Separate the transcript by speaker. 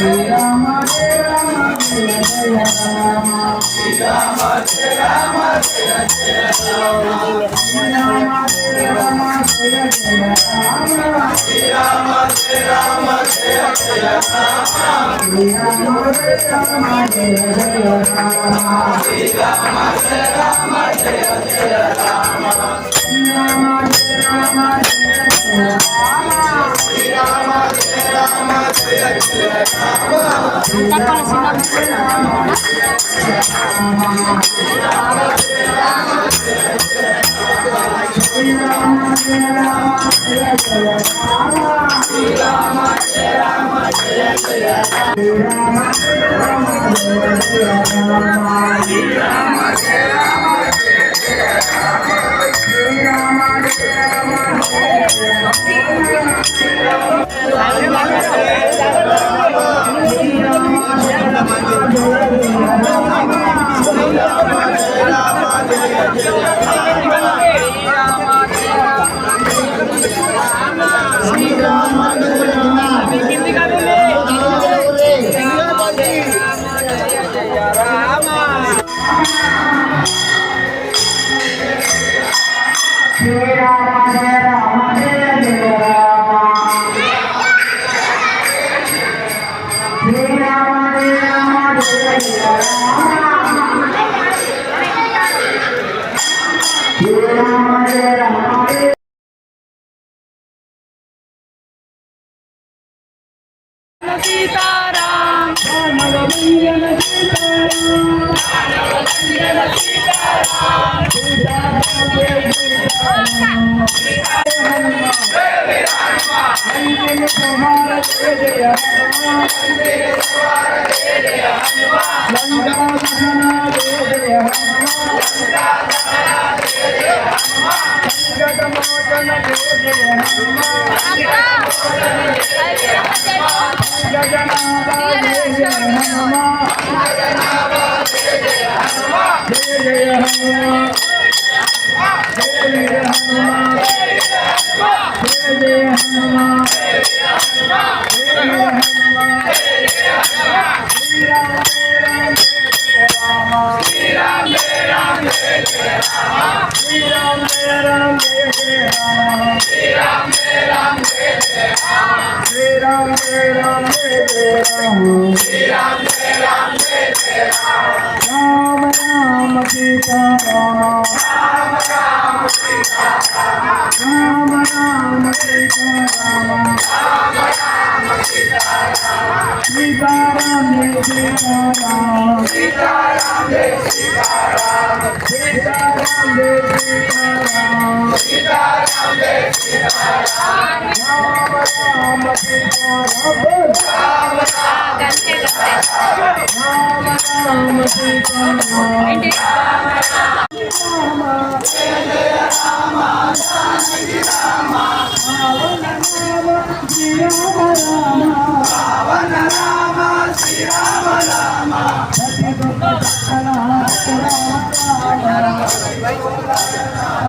Speaker 1: Jai Rama Jai Rama Jai Jai Rama Jai Rama Jai Rama Jai Jai Rama Jai Rama Jai Rama Jai Jai Rama Jai Rama Jai Rama Jai Jai Rama Jai Rama Jai Rama Jai Jai Rama Jai Rama Jai Rama Jai Jai Rama Jai Rama Jai Rama Jai Jai Rama Jai Rama Jai Rama Jai Jai Sitaram, Namavanjana Sitaram, Namavanjana Sitaram, Sitaram Jai Hanuman, Anjana Kumara Jai Hanuman, Anjana Kumara Jai Hanuman, Lanka Dahana Jai Hanuman, Lanka Dahana Jai Hanuman, Jagamotana Jai Hanuman, Jagamotana Jai Hanuman. Jagannath Jai Hanuman, Jagannath Jai Hanuman, Jai Hanuman, Jai Hanuman, Jai Hanuman, Jai Hanuman, Shri Ram Jai Rama, Shri Ram Jai Rama, Shri Ram Jai Rama, Shri Ram Jai Rama, Shri Ram Jai Rama, Shri Ram Jai Rama, Ram Ram Sita Rama, Ram Ram Sita Rama, Ram Ram Sita Rama, Ram Ram Sita Rama, Sita Ram Sita Rama, Sita Ram Sita Rama, Sita Ram Sita Rama, Sita Ram Sita Rama, Ram Ram Sita Rama, Ram Ram Sita Rama, Ram Ram Sita Rama, Rama Jai Jai Rama, Janaki Rama, Ravana Rama, Sri Rama Rama, Ravana Rama, Sri Rama Rama, Sati Gopala Rama Rama Rama.